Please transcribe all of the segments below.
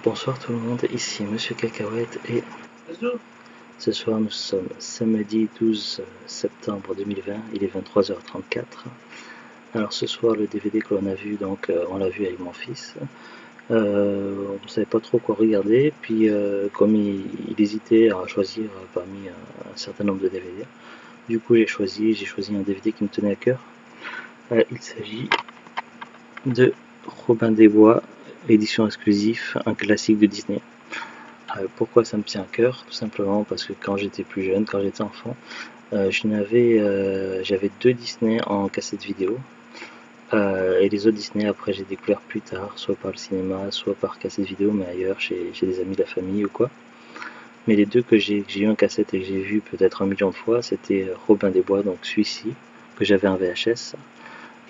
Bonsoir tout le monde, ici Monsieur Cacahuète et ce soir nous sommes samedi 12 septembre 2020, il est 23h34. Alors ce soir le DVD que l'on a vu, donc on l'a vu avec mon fils. On ne savait pas trop quoi regarder, puis comme il hésitait à choisir parmi un certain nombre de DVD, du coup j'ai choisi un DVD qui me tenait à cœur. Il s'agit de Robin des Bois, édition exclusive, un classique de Disney. Pourquoi ça me tient à cœur? Tout simplement parce que quand j'étais plus jeune, quand j'étais enfant, j'avais 2 Disney en cassette vidéo. Et les autres Disney après j'ai découvert plus tard, soit par le cinéma, soit par cassette vidéo, mais ailleurs chez des amis de la famille ou quoi. Mais les deux que j'ai eu en cassette et que j'ai vu peut-être 1 million de fois, c'était Robin des Bois, donc celui-ci, que j'avais en VHS,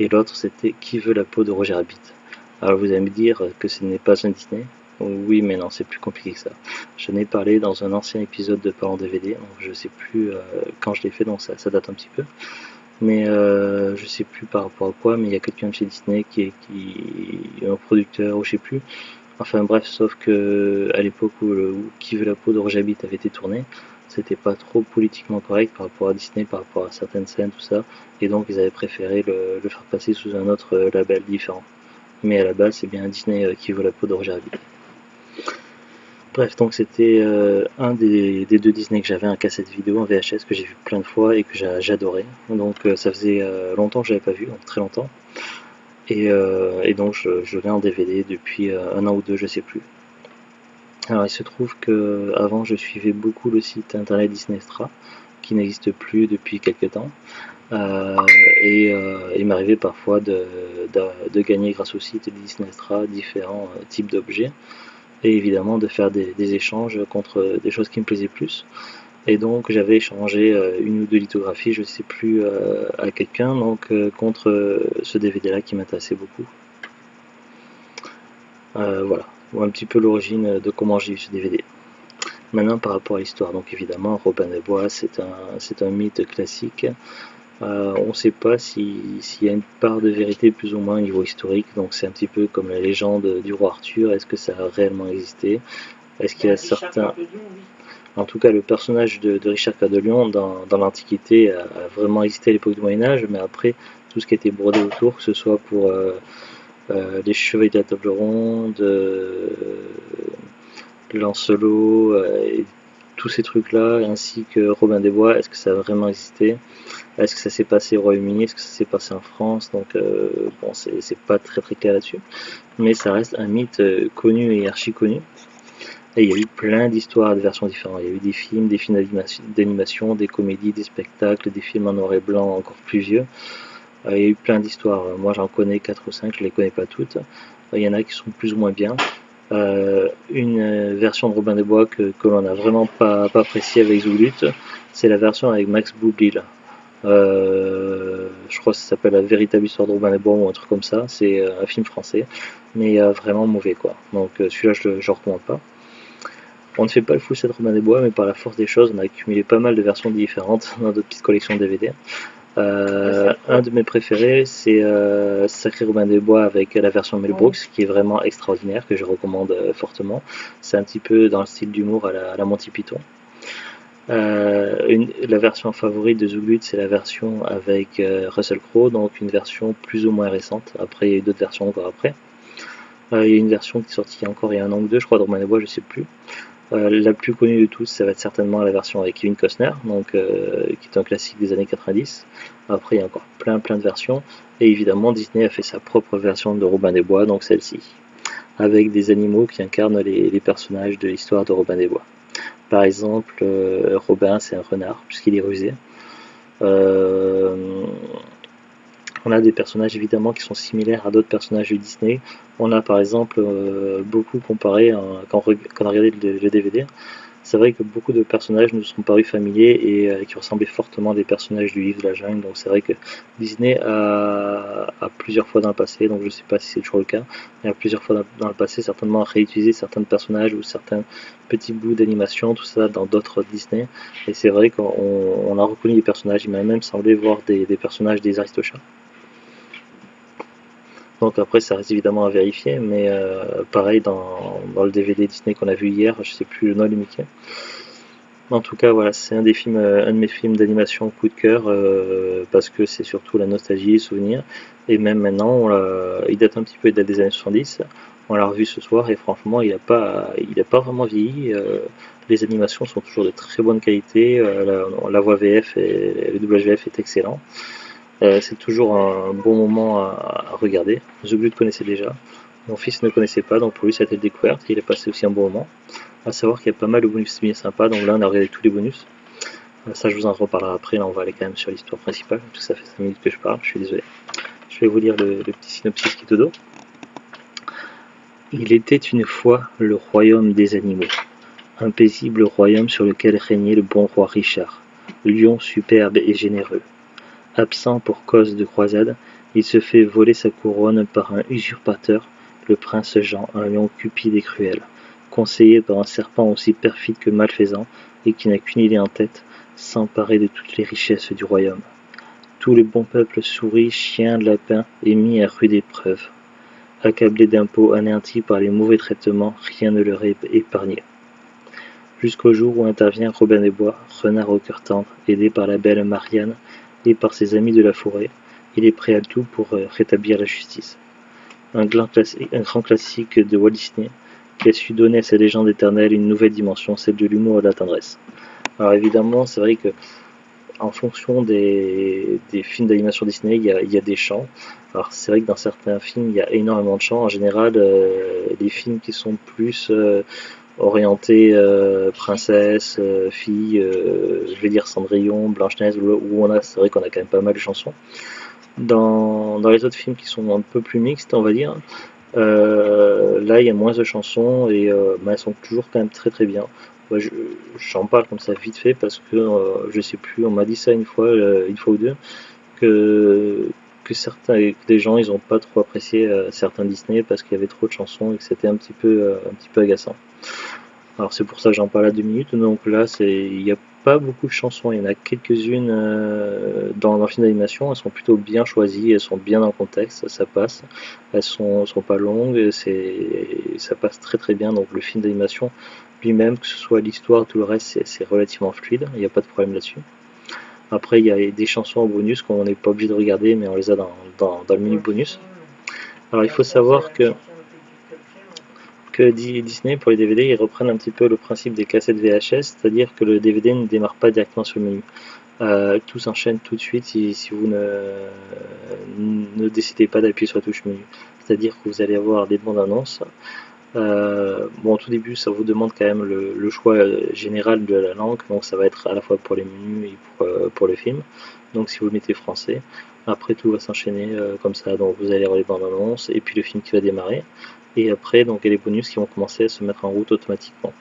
et l'autre c'était Qui veut la peau de Roger Rabbit. Alors vous allez me dire que ce n'est pas un Disney. Oui, mais non, c'est plus compliqué que ça. Je n'ai parlé dans un ancien épisode de Parents DVD, donc je sais plus quand je l'ai fait, donc ça date un petit peu. Mais je sais plus par rapport à quoi, mais il y a quelqu'un de chez Disney qui est un producteur, ou je sais plus. Enfin bref, sauf que à l'époque où Qui veut la peau de Roger Rabbit avait été tourné, c'était pas trop politiquement correct par rapport à Disney, par rapport à certaines scènes, tout ça, et donc ils avaient préféré le faire passer sous un autre label différent. Mais à la base, c'est bien Disney qui veut la peau de Roger Rabbit. Bref, donc c'était un des 2 Disney que j'avais en cassette vidéo en VHS que j'ai vu plein de fois et que j'adorais. Donc ça faisait longtemps que je l'avais pas vu, donc très longtemps. Et donc je l'ai en DVD depuis 1 an ou 2, je sais plus. Alors il se trouve que avant je suivais beaucoup le site internet Disney Extra, qui n'existe plus depuis quelques temps. Et il m'arrivait parfois de gagner grâce au site Disney Extra différents types d'objets, et évidemment de faire des échanges contre des choses qui me plaisaient plus. Et donc j'avais échangé 1 ou 2 lithographies, je ne sais plus à quelqu'un, donc contre ce DVD là qui m'intéressait beaucoup. Voilà, un petit peu l'origine de comment j'ai eu ce DVD. Maintenant par rapport à l'histoire, donc évidemment Robin des Bois c'est un mythe classique. On ne sait pas s'il y a une part de vérité plus ou moins au niveau historique, donc c'est un petit peu comme la légende du roi Arthur, est-ce que ça a réellement existé? Est-ce qu'il y a certains... En tout cas, le personnage de Richard Cœur de Lion dans l'Antiquité a vraiment existé à l'époque du Moyen-Âge, mais après, tout ce qui a été brodé autour, que ce soit pour les Chevaliers de la Table Ronde, Lancelot, et tous ces trucs-là, ainsi que Robin des Bois, est-ce que ça a vraiment existé? Est-ce que ça s'est passé au Royaume-Uni? Est-ce que ça s'est passé en France? Donc, bon, c'est pas très clair là-dessus, mais ça reste un mythe connu et archi connu. Et il y a eu plein d'histoires, de versions différentes. Il y a eu des films d'animation, des comédies, des spectacles, des films en noir et blanc encore plus vieux. Il y a eu plein d'histoires. Moi j'en connais 4 ou 5, je les connais pas toutes. Il y en a qui sont plus ou moins bien. Une version de Robin des Bois que l'on n'a vraiment pas appréciée avec Zoulut, c'est la version avec Max Boublil. Je crois que ça s'appelle La véritable histoire de Robin des Bois ou un truc comme ça. C'est un film français, mais vraiment mauvais quoi. Donc celui-là je ne recommande pas. On ne fait pas le full set Robin des Bois, mais par la force des choses, on a accumulé pas mal de versions différentes dans notre petite collection de DVD. Un de mes préférés, c'est Sacré Robin des Bois avec la version Mel Brooks, qui est vraiment extraordinaire, que je recommande fortement. C'est un petit peu dans le style d'humour à la Monty Python. La version favorite de Zoulut, c'est la version avec Russell Crowe, donc une version plus ou moins récente. Après, il y a eu d'autres versions encore après. Il y a une version qui est sortie encore il y a 1 an ou 2, je crois, de Robin des Bois, je sais plus. La plus connue de tous, ça va être certainement la version avec Kevin Costner, donc, qui est un classique des années 90. Après, il y a encore plein de versions. Et évidemment, Disney a fait sa propre version de Robin des Bois, donc celle-ci, avec des animaux qui incarnent les personnages de l'histoire de Robin des Bois. Par exemple, Robin, c'est un renard, puisqu'il est rusé. On a des personnages évidemment qui sont similaires à d'autres personnages de Disney. On a par exemple beaucoup comparé, quand on a regardé le DVD, c'est vrai que beaucoup de personnages nous sont parus familiers et qui ressemblaient fortement à des personnages du livre de la jungle. Donc c'est vrai que Disney a plusieurs fois dans le passé, donc je ne sais pas si c'est toujours le cas, mais a plusieurs fois dans le passé certainement réutilisé certains personnages ou certains petits bouts d'animation, tout ça dans d'autres Disney. Et c'est vrai qu'on a reconnu des personnages, il m'a même semblé voir des personnages des Aristochats. Donc après ça reste évidemment à vérifier, mais pareil dans le DVD Disney qu'on a vu hier, je sais plus le nom du Mickey. En tout cas voilà, c'est un de mes films d'animation coup de cœur, parce que c'est surtout la nostalgie, les souvenirs, et même maintenant, il date un petit peu, il date des années 70, on l'a revu ce soir et franchement il a pas vraiment vieilli, les animations sont toujours de très bonne qualité, la voix VF et le doublage VF est excellent. C'est toujours un bon moment à regarder. The Good connaissait déjà. Mon fils ne connaissait pas, donc pour lui, ça a été découverte. Il a passé aussi un bon moment. À savoir qu'il y a pas mal de bonus bien sympas, donc là, on a regardé tous les bonus. Ça, je vous en reparlerai après. Là, on va aller quand même sur l'histoire principale, parce que ça fait 5 minutes que je parle, je suis désolé. Je vais vous lire le petit synopsis qui est au dos. Il était une fois le royaume des animaux, un paisible royaume sur lequel régnait le bon roi Richard, lion superbe et généreux. Absent pour cause de croisade, il se fait voler sa couronne par un usurpateur, le prince Jean, un lion cupide et cruel, conseillé par un serpent aussi perfide que malfaisant et qui n'a qu'une idée en tête, s'emparer de toutes les richesses du royaume. Tout le bon peuple souris, chiens, lapins, est mis à rude épreuve. Accablé d'impôts, anéanti par les mauvais traitements, rien ne leur est épargné. Jusqu'au jour où intervient Robin des Bois, renard au cœur tendre, aidé par la belle Marianne et par ses amis de la forêt, il est prêt à tout pour rétablir la justice. Un grand classique de Walt Disney qui a su donner à sa légende éternelle une nouvelle dimension, celle de l'humour et de la tendresse. Alors évidemment, c'est vrai que en fonction des films d'animation Disney, il y a des chants. Alors c'est vrai que dans certains films, il y a énormément de chants. En général, les films qui sont plus orientés princesse, fille, je vais dire Cendrillon, Blanche-Neige, où c'est vrai qu'on a quand même pas mal de chansons. Dans les autres films qui sont un peu plus mixtes, on va dire, là il y a moins de chansons et elles sont toujours quand même très très bien. Moi, j'en parle comme ça vite fait parce que je sais plus, on m'a dit ça une fois ou deux, que, que des gens ils ont pas trop apprécié certains Disney parce qu'il y avait trop de chansons et que c'était un petit peu agaçant. Alors c'est pour ça que j'en parle à 2 minutes, donc là il n'y a pas beaucoup de chansons, il y en a quelques-unes dans le film d'animation, elles sont plutôt bien choisies, elles sont bien dans le contexte, ça passe, elles sont pas longues, ça passe très très bien, donc le film d'animation lui-même, que ce soit l'histoire, tout le reste, c'est relativement fluide, il n'y a pas de problème là-dessus. Après il y a des chansons en bonus qu'on n'est pas obligé de regarder, mais on les a dans le menu bonus. Alors il faut savoir que Disney, pour les DVD, ils reprennent un petit peu le principe des cassettes VHS, c'est-à-dire que le DVD ne démarre pas directement sur le menu. Tout s'enchaîne tout de suite si vous ne décidez pas d'appuyer sur la touche menu. C'est-à-dire que vous allez avoir des bandes annonces. Bon, au tout début, ça vous demande quand même le choix général de la langue, donc ça va être à la fois pour les menus et pour le film. Donc si vous mettez français, après tout va s'enchaîner comme ça, donc vous allez avoir les bandes annonces et puis le film qui va démarrer. Et après, donc, il y a les bonus qui vont commencer à se mettre en route automatiquement.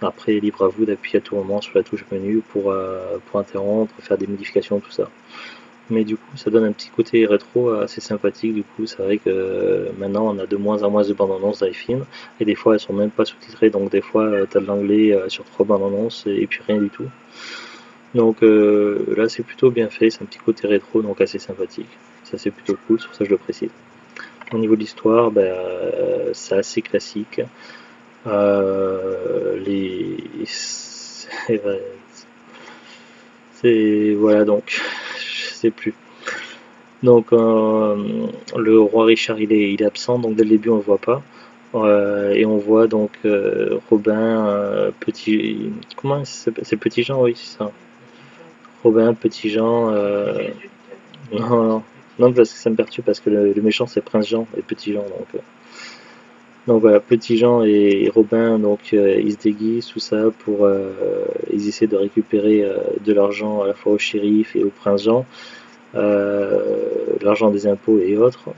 Après, libre à vous d'appuyer à tout moment sur la touche menu pour interrompre, faire des modifications, tout ça. Mais du coup, ça donne un petit côté rétro assez sympathique. Du coup, c'est vrai que maintenant, on a de moins en moins de bandes annonces dans les films. Et des fois, elles sont même pas sous-titrées. Donc, des fois, tu as de l'anglais sur 3 bandes annonces et puis rien du tout. Donc là, c'est plutôt bien fait. C'est un petit côté rétro, donc assez sympathique. Ça, c'est plutôt cool. Sur ça, je le précise. Au niveau de l'histoire, c'est assez classique. Voilà, donc je sais plus. Donc le roi Richard il est absent, donc dès le début on le voit pas. Et on voit donc Robin, comment c'est Petit Jean, oui c'est ça. Robin, Petit Jean, non, non, parce que ça me perturbe parce que le méchant c'est Prince Jean et Petit Jean donc voilà, Petit Jean et Robin, donc ils se déguisent, tout ça, ils essaient de récupérer de l'argent à la fois au shérif et au prince Jean, l'argent des impôts et autres,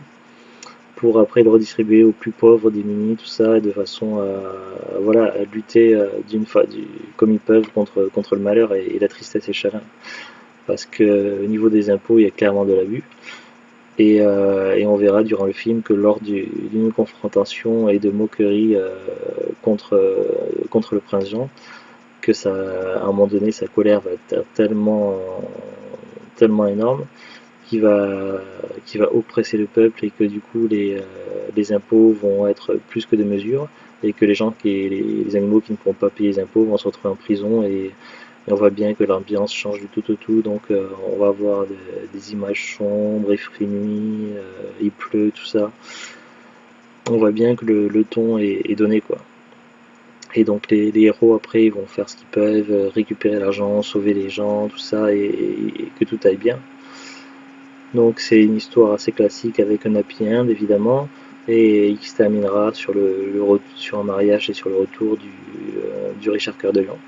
pour après le redistribuer aux plus pauvres, démunis, tout ça, de façon voilà, à lutter comme ils peuvent contre le malheur et la tristesse et le chagrin. Parce qu'au niveau des impôts, il y a clairement de l'abus. Et on verra durant le film que lors d'une confrontation et de moqueries contre le prince Jean, que à un moment donné sa colère va être tellement énorme qui va oppresser le peuple et que du coup les impôts vont être plus que de mesure et que les animaux qui ne pourront pas payer les impôts vont se retrouver en prison et on voit bien que l'ambiance change du tout au tout, donc on va avoir des images sombres, il fait nuit, il pleut, tout ça. On voit bien que le ton est donné quoi. Et donc les héros après ils vont faire ce qu'ils peuvent, récupérer l'argent, sauver les gens, tout ça, et que tout aille bien. Donc c'est une histoire assez classique avec un happy end évidemment, et qui se terminera sur un mariage et sur le retour du Richard Cœur de Lion,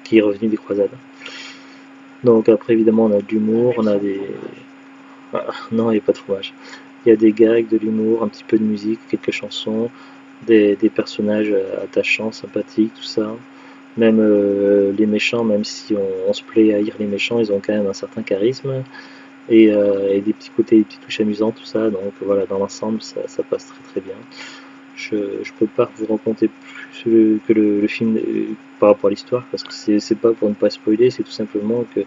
qui est revenu des croisades. Donc après évidemment on a de l'humour, on a des... Ah, non, il n'y a pas de fromage. Il y a des gags, de l'humour, un petit peu de musique, quelques chansons, des personnages attachants, sympathiques, tout ça. Même les méchants, même si on se plaît à haïr les méchants, ils ont quand même un certain charisme et des petits côtés, des petites touches amusantes, tout ça. Donc voilà, dans l'ensemble, ça passe très très bien. Je peux pas vous raconter plus que le film par rapport à l'histoire, parce que c'est pas pour ne pas spoiler, c'est tout simplement que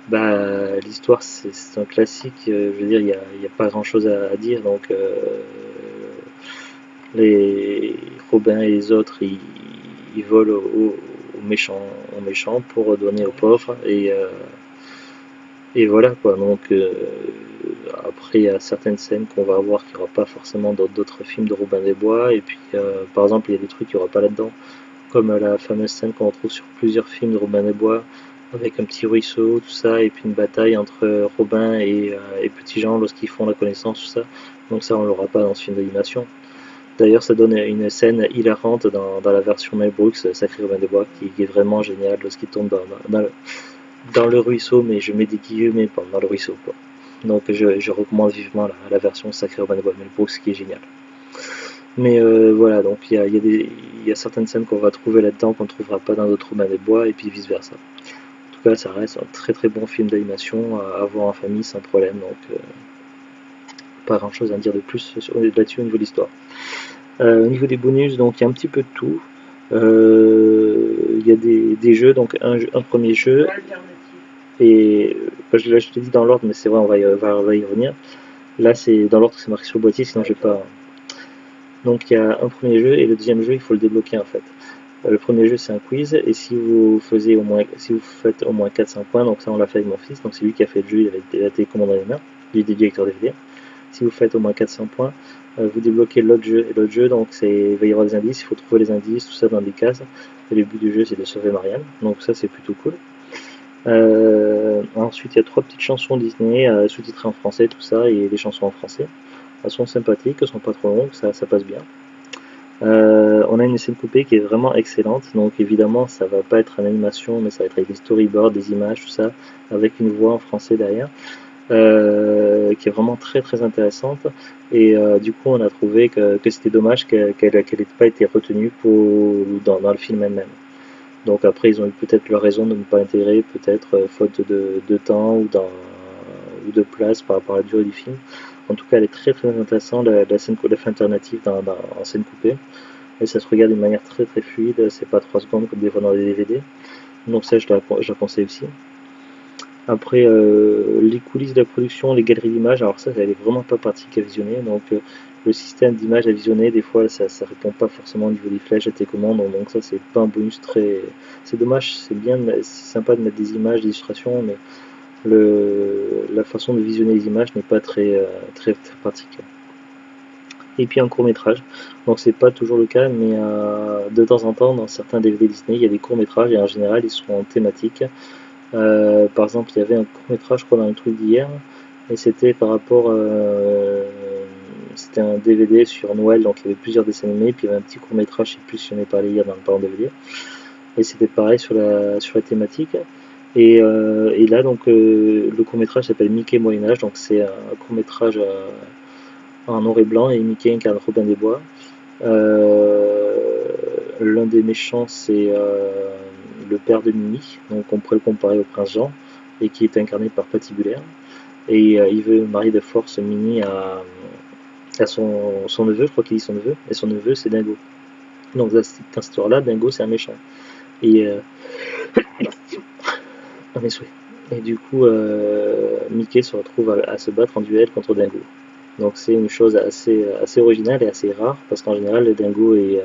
bah, l'histoire c'est un classique, je veux dire, il y a pas grand chose à dire, donc les Robin et les autres ils volent aux méchants pour donner aux pauvres et voilà quoi. Donc après il y a certaines scènes qu'on va voir qu'il n'y aura pas forcément dans d'autres films de Robin des Bois, et puis par exemple il y a des trucs qu'il n'y aura pas là-dedans, comme la fameuse scène qu'on retrouve sur plusieurs films de Robin des Bois avec un petit ruisseau, tout ça, et puis une bataille entre Robin et Petit Jean lorsqu'ils font la connaissance, tout ça. Donc ça on l'aura pas dans ce film d'animation. D'ailleurs, ça donne une scène hilarante dans la version Mel Brooks, Sacré Robin des Bois, qui est vraiment géniale lorsqu'il tombe dans le ruisseau, mais je mets des guillemets dans le ruisseau, quoi. Donc je recommande vivement la version Sacré Robin des Bois Mel Brooks, qui est géniale. Mais voilà, donc il y a certaines scènes qu'on va trouver là-dedans qu'on ne trouvera pas dans d'autres Robin des Bois, et puis vice versa. En tout cas, ça reste un très très bon film d'animation à voir en famille sans problème, donc pas grand chose à dire de plus là-dessus au niveau de l'histoire. Au niveau des bonus, donc il y a un petit peu de tout. Il y a des jeux, donc un premier jeu, et là je te dis dans l'ordre, mais c'est vrai, on va y revenir. Là c'est dans l'ordre que c'est marqué sur le boîtier, sinon je vais pas. Donc il y a un premier jeu et le deuxième jeu il faut le débloquer en fait. Le premier jeu c'est un quiz, et si vous faites au moins 400 points, donc ça on l'a fait avec mon fils, donc c'est lui qui a fait le jeu, il avait la télécommande dans les mains, il est directeur DVD. Si vous faites au moins 400 points, vous débloquez l'autre jeu. Et l'autre jeu, donc il va y avoir des indices, il faut trouver les indices, tout ça dans des cases. Et le but du jeu, c'est de sauver Marianne. Donc ça, c'est plutôt cool. Ensuite, il y a 3 petites chansons Disney sous-titrées en français, tout ça, et les chansons en français. Elles sont sympathiques, elles sont pas trop longues, ça passe bien. On a une scène coupée qui est vraiment excellente, donc évidemment ça va pas être en animation, mais ça va être avec des storyboards, des images, tout ça, avec une voix en français derrière. Qui est vraiment très très intéressante, et du coup on a trouvé que c'était dommage qu'elle n'ait pas été retenue dans le film elle-même. Donc après ils ont eu peut-être leur raison de ne pas intégrer, peut-être faute de temps ou de place par rapport à la durée du film. En tout cas elle est très très intéressante, la scène alternative en scène coupée, et ça se regarde d'une manière très très fluide, c'est pas 3 secondes comme des fois dans les DVD, donc ça je la conseille aussi. Après, les coulisses de la production, les galeries d'images, alors ça, elle est vraiment pas pratique à visionner. Donc, le système d'images à visionner, des fois, ça répond pas forcément au niveau des flèches à tes commandes. Donc ça, c'est pas un bonus très... C'est dommage, c'est sympa de mettre des images, des illustrations, mais la façon de visionner les images n'est pas très pratique. Et puis un court métrage, donc c'est pas toujours le cas, mais de temps en temps, dans certains DVD Disney, il y a des courts métrages, et en général, ils sont en thématique. Par exemple, il y avait un court métrage, je crois, dans le truc d'hier, et c'était par rapport, c'était un DVD sur Noël, donc il y avait plusieurs dessins animés, puis il y avait un petit court métrage, je sais plus si on est parlé hier dans le parent DVD, et c'était pareil sur la thématique. Et là, donc, le court métrage s'appelle Mickey Moyen Âge, donc c'est un court métrage en noir et blanc, et Mickey incarne Robin des Bois. L'un des méchants, c'est le père de Mimi, donc on pourrait le comparer au prince Jean, et qui est incarné par Patibulaire. Et il veut marier de force Mimi à son neveu, je crois qu'il dit son neveu, et son neveu c'est Dingo. Donc dans cette histoire-là, Dingo c'est un méchant. Et un mes souhaits. Et du coup, Mickey se retrouve à se battre en duel contre Dingo. Donc c'est une chose assez originale et assez rare, parce qu'en général, les Dingo et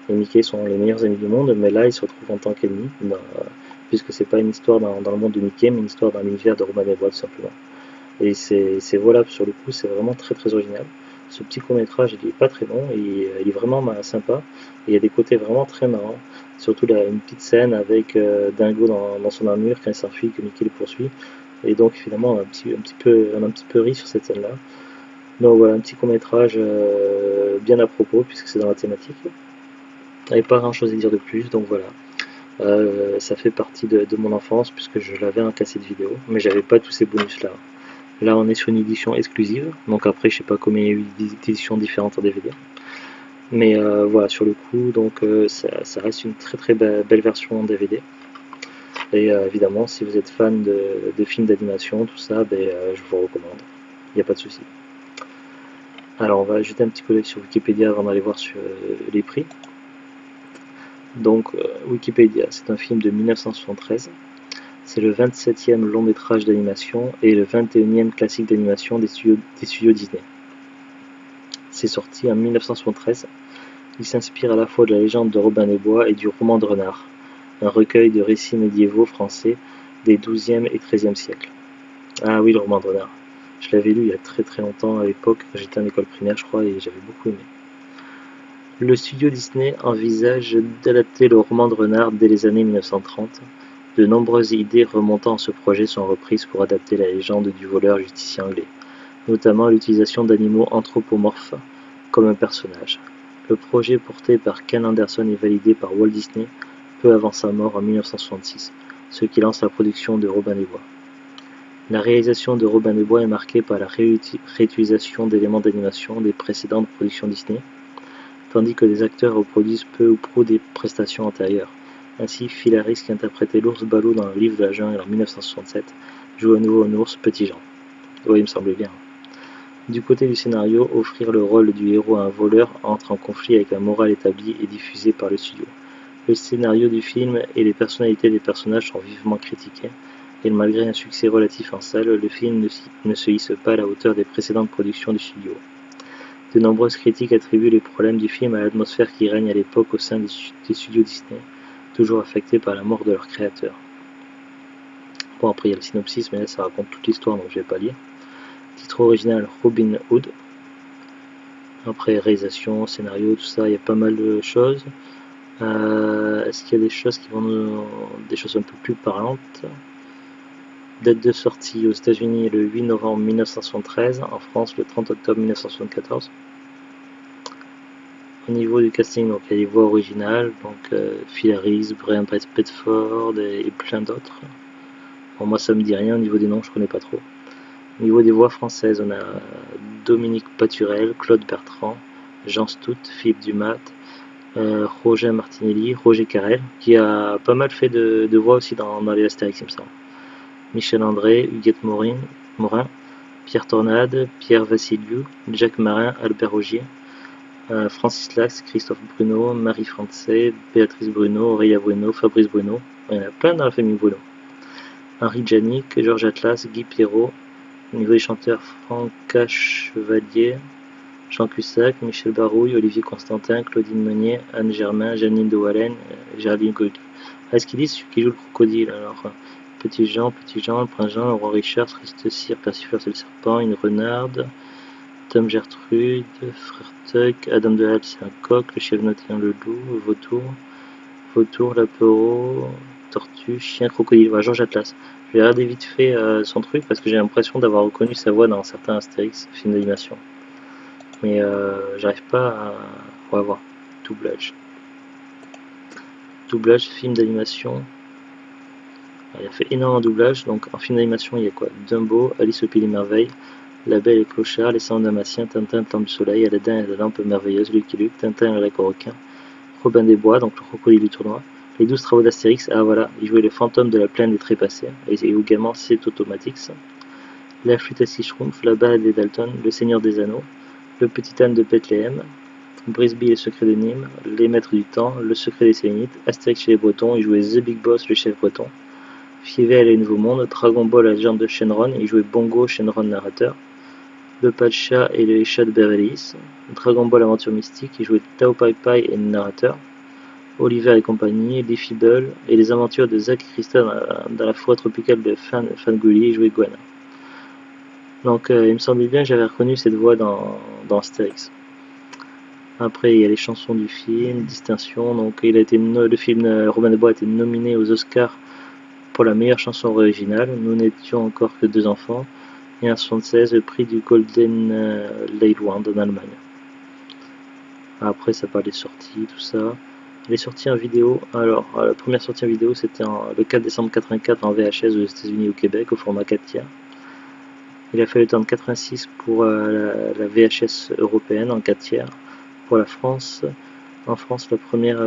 Mickey sont les meilleurs amis du monde, mais là, ils se retrouvent en tant qu'ennemis, puisque c'est pas une histoire dans le monde de Mickey, mais une histoire dans l'univers de Robin des Bois, tout simplement. Et c'est voilà, sur le coup, c'est vraiment très original. Ce petit court-métrage, il est pas très long, et il est vraiment sympa, et il y a des côtés vraiment très marrants. Surtout là, une petite scène avec Dingo dans son armure quand il s'enfuit, que Mickey le poursuit. Et donc finalement, on a un petit peu ri sur cette scène-là. Donc voilà, un petit court-métrage bien à propos, puisque c'est dans la thématique. Et pas grand-chose à dire de plus, donc voilà. Ça fait partie de mon enfance, puisque je l'avais en cassette vidéo, mais j'avais pas tous ces bonus-là. Là, on est sur une édition exclusive, donc après, je sais pas combien il y a eu d'éditions différentes en DVD. Mais voilà, sur le coup, donc ça reste une très belle version en DVD. Et évidemment, si vous êtes fan de films d'animation, tout ça, je vous recommande. Il n'y a pas de souci. Alors, on va jeter un petit coup d'œil sur Wikipédia avant d'aller voir sur les prix. Donc, Wikipédia, c'est un film de 1973. C'est le 27e long métrage d'animation et le 21e classique d'animation des studios Disney. C'est sorti en 1973. Il s'inspire à la fois de la légende de Robin des Bois et du roman de Renard, un recueil de récits médiévaux français des XIIe et XIIIe siècles. Ah oui, le roman de Renard. Je l'avais lu il y a très longtemps à l'époque, quand j'étais en école primaire, je crois, et j'avais beaucoup aimé. Le studio Disney envisage d'adapter le roman de Renard dès les années 1930. De nombreuses idées remontant à ce projet sont reprises pour adapter la légende du voleur justicier anglais, notamment l'utilisation d'animaux anthropomorphes comme un personnage. Le projet porté par Ken Anderson est validé par Walt Disney peu avant sa mort en 1966, ce qui lance la production de Robin des Bois. La réalisation de Robin des Bois est marquée par la réutilisation d'éléments d'animation des précédentes productions Disney, tandis que les acteurs reproduisent peu ou prou des prestations antérieures. Ainsi, Phil Harris, qui interprétait l'ours Baloo dans le livre de la jungle en 1967, joue à nouveau un ours Petit Jean. Oui, il me semblait bien. Du côté du scénario, offrir le rôle du héros à un voleur entre en conflit avec la morale établie et diffusée par le studio. Le scénario du film et les personnalités des personnages sont vivement critiqués, et malgré un succès relatif en salle, le film ne se hisse pas à la hauteur des précédentes productions du studio. De nombreuses critiques attribuent les problèmes du film à l'atmosphère qui règne à l'époque au sein des studios Disney, toujours affectés par la mort de leur créateur. Bon, après il y a le synopsis, mais là ça raconte toute l'histoire, donc je vais pas lire. Titre original Robin Hood. Après réalisation, scénario, tout ça, il y a pas mal de choses. Est-ce qu'il y a des choses des choses un peu plus parlantes? Date de sortie aux États-Unis le 8 novembre 1973, en France le 30 octobre 1974. Au niveau du casting, donc il y a les voix originales, donc Phil Harris, Brian Bedford et plein d'autres. Bon, moi ça me dit rien, au niveau des noms je connais pas trop. Au niveau des voix françaises, on a Dominique Paturel, Claude Bertrand, Jean Stout, Philippe Dumat, Roger Martinelli, Roger Carrel, qui a pas mal fait de voix aussi dans les Astérix, il me semble. Michel André, Huguette Morin, Pierre Tornade, Pierre Vassiliou, Jacques Marin, Albert Rogier, Francis Lax, Christophe Bruno, Marie Francais, Béatrice Bruno, Aurélia Bruno, Fabrice Bruno. Il y en a plein dans la famille Bruno. Henri Djanik, Georges Atlas, Guy Pierrot. Au niveau des chanteurs, Franca Chevalier, Jean Cussac, Michel Barouille, Olivier Constantin, Claudine Meunier, Anne Germain, Janine de Wallen, Géraldine Gold. Est-ce qu'ils disent celui qui joue le crocodile? Alors, Petit Jean, le Prince Jean, le Roi Richard, Triste Cire, Persifleur c'est le serpent, une renarde, Tom Gertrude, Frère Tuck, Adam de Halle c'est un coq, le chef Notien le loup, Vautour, Lapero, Tortue, Chien, Crocodile. Voilà, Georges Atlas. Je vais regarder vite fait son truc parce que j'ai l'impression d'avoir reconnu sa voix dans certains Astérix films d'animation. Mais j'arrive pas à voir. Doublage, film d'animation. Il a fait énormément de doublage. Donc en film d'animation, il y a quoi? Dumbo, Alice au Pays des Merveilles, La Belle et le Clochard, Les 101 Dalmatiens, Tintin, le Temps du Soleil, Aladdin et la Lampe Merveilleuse, Lucky Luke, Tintin et le Requin, Robin des Bois, donc le crocodile du tournoi, Les 12 travaux d'Astérix, ah voilà, il jouait le fantôme de la plaine des Trépassés, et également C'est Automatics, La flûte à six schtroumpfs, La balade des Dalton, Le Seigneur des Anneaux, Le petit âne de Bethléem, Brisby et le secret de Nîmes, Les Maîtres du Temps, Le secret des Sélénites, Astérix chez les Bretons, il jouait The Big Boss, le chef breton, Fievel et le Nouveau Monde, Dragon Ball, la légende de Shenron, il jouait Bongo, Shenron narrateur, Le Pacha et les chats de Beverly Hills, Dragon Ball Aventure Mystique, il jouait Tao Pai Pai et le narrateur, Oliver et compagnie, Les Feebles et les aventures de Zack et Krista dans la forêt tropicale de Fanguli, il jouait Gwen. Donc il me semblait bien que j'avais reconnu cette voix dans Astérix. Après, il y a les chansons du film, Distinction. Donc, le film Robin des Bois a été nominé aux Oscars pour la meilleure chanson originale. Nous n'étions encore que 2 enfants. Et en 1976, le prix du Golden Leinwand en Allemagne. Après, ça parle des sorties, tout ça. Les sorties en vidéo. Alors, la première sortie en vidéo, c'était le 4 décembre 1984 en VHS aux États-Unis et au Québec, au format 4 tiers. Il a fallu attendre 86 pour la VHS européenne en 4 tiers. Pour la France, en France, la première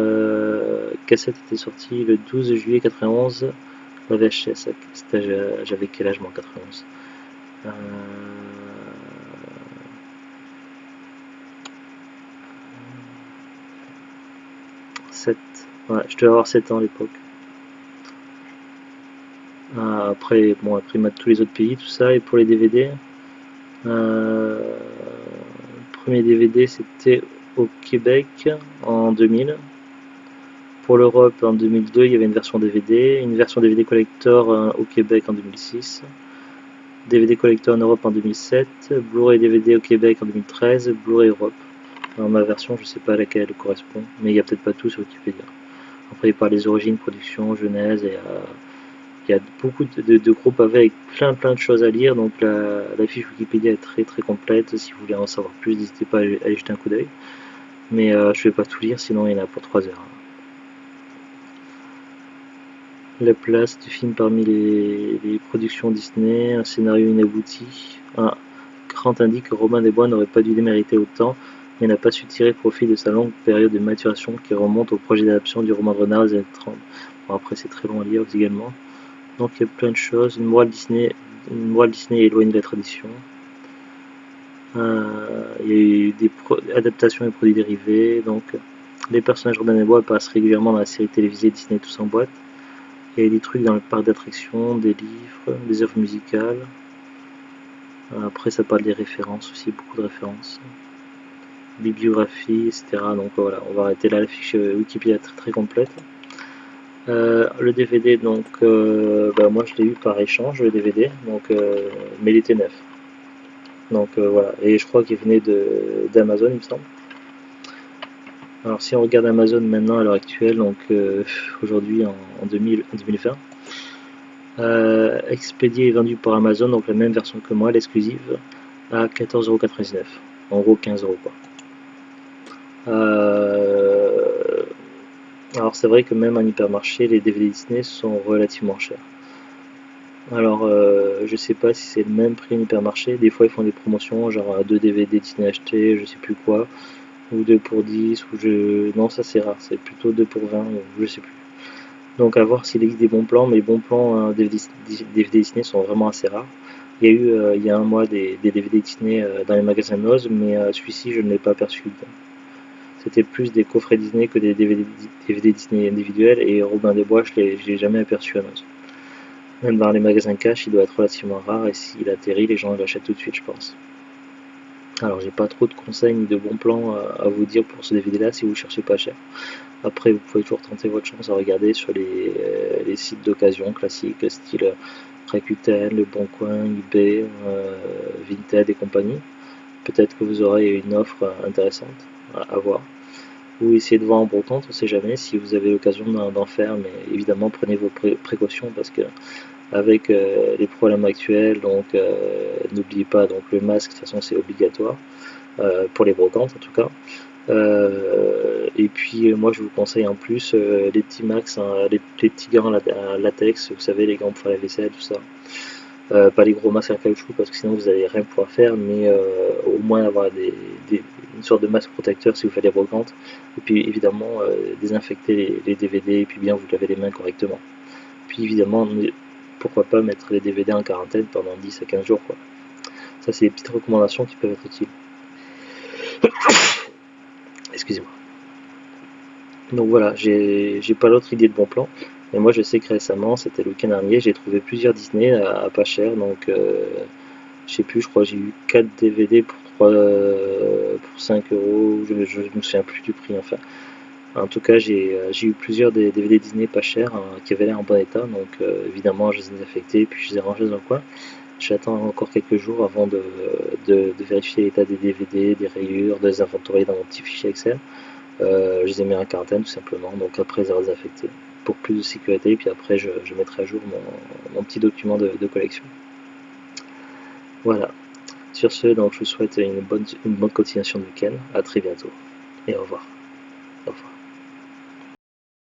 cassette était sortie le 12 juillet 91, la VHS. J'avais quel âge moi en 91 7. Ouais, je devais avoir 7 ans à l'époque. Après, bon, après tous les autres pays, tout ça. Et pour les DVD, le premier DVD c'était au Québec en 2000. Pour l'Europe en 2002, il y avait une version DVD, une version DVD collector au Québec en 2006, DVD collector en Europe en 2007, Blu-ray DVD au Québec en 2013, Blu-ray Europe. Dans ma version, je ne sais pas à laquelle elle correspond, mais il n'y a peut-être pas tout sur Wikipédia. Après, il parle des origines, production, genèse, et il y a beaucoup de groupes avec plein de choses à lire, donc la fiche Wikipédia est très complète. Si vous voulez en savoir plus, n'hésitez pas à aller jeter un coup d'œil. Mais je ne vais pas tout lire, sinon il y en a pour 3 heures. La place du film parmi les productions Disney, un scénario inabouti. Un grand indique que Robin des Bois n'aurait pas dû démériter autant et n'a pas su tirer profit de sa longue période de maturation qui remonte au projet d'adaptation du roman de renard des années 30. Bon, après, c'est très long à lire également. Donc, il y a plein de choses. Une morale Disney éloigne de la tradition. Il y a eu des adaptations et produits dérivés. Donc, les personnages Robin des Bois apparaissent régulièrement dans la série télévisée Disney Tous en boîte. Il y a des trucs dans le parc d'attractions, des livres, des œuvres musicales. Après, ça parle des références aussi, beaucoup de références. Bibliographie, etc. Donc voilà, on va arrêter là, la fiche Wikipédia très complète. Le DVD, donc, moi je l'ai eu par échange, le DVD, donc, mais il était neuf. Donc voilà, et je crois qu'il venait d'Amazon, il me semble. Alors si on regarde Amazon maintenant à l'heure actuelle, donc aujourd'hui en 2020, expédié et vendu par Amazon, donc la même version que moi, l'exclusive, à 14,99€. En gros 15€ quoi. Alors c'est vrai que même en hypermarché, les DVD Disney sont relativement chers. Alors je sais pas si c'est le même prix en hypermarché, des fois ils font des promotions, genre 2 DVD Disney achetés, je sais plus quoi, ou 2 pour 10, non ça c'est rare, c'est plutôt 2 pour 20, je sais plus. Donc à voir s'il existe des bons plans, mais les bons plans DVD Disney sont vraiment assez rares. Il y a eu il y a un mois des DVD Disney dans les magasins Noz, mais celui-ci je ne l'ai pas aperçu. C'était plus des coffrets Disney que des DVD Disney individuels, et Robin des Bois je l'ai jamais aperçu à Noz. Même dans les magasins cash, il doit être relativement rare, et s'il atterrit, les gens l'achètent tout de suite, je pense. Alors j'ai pas trop de conseils ni de bons plans à vous dire pour ce DVD là si vous cherchez pas cher. Après vous pouvez toujours tenter votre chance à regarder sur les sites d'occasion classiques style Rakuten, Le Bon Coin, eBay, Vinted et compagnie. Peut-être que vous aurez une offre intéressante à voir. Ou essayez de voir en brocante, on sait jamais si vous avez l'occasion d'en faire, mais évidemment prenez vos précautions parce que avec les problèmes actuels, donc n'oubliez pas donc le masque, de toute façon c'est obligatoire pour les brocantes en tout cas. Et puis moi je vous conseille en plus les petits max, hein, les petits gants à latex, vous savez, les gants pour faire la vaisselle, tout ça. Pas les gros masques en caoutchouc parce que sinon vous n'allez rien pouvoir faire, mais au moins avoir une sorte de masque protecteur si vous faites des brocantes. Et puis évidemment désinfecter les DVD et puis bien vous laver les mains correctement. Puis évidemment, pourquoi pas mettre les DVD en quarantaine pendant 10 à 15 jours quoi. Ça c'est des petites recommandations qui peuvent être utiles. Excusez-moi. Donc voilà, j'ai pas l'autre idée de bon plan. Et moi je sais que récemment, c'était le week-end dernier, j'ai trouvé plusieurs Disney à pas cher, donc je sais plus, je crois que j'ai eu 4 DVD pour 5 euros, je me souviens plus du prix enfin. En tout cas, j'ai eu plusieurs des DVD Disney pas chers hein, qui avaient l'air en bon état, donc évidemment je les ai désaffectés puis je les ai rangés dans le coin. J'attends encore quelques jours avant de vérifier l'état des DVD, des rayures, de les inventorier dans mon petit fichier Excel. Je les ai mis en quarantaine tout simplement, donc après les avoir désaffectés pour plus de sécurité, puis après je mettrai à jour mon petit document de collection. Voilà. Sur ce, donc je vous souhaite une bonne continuation de week-end. À très bientôt et au revoir. Au revoir.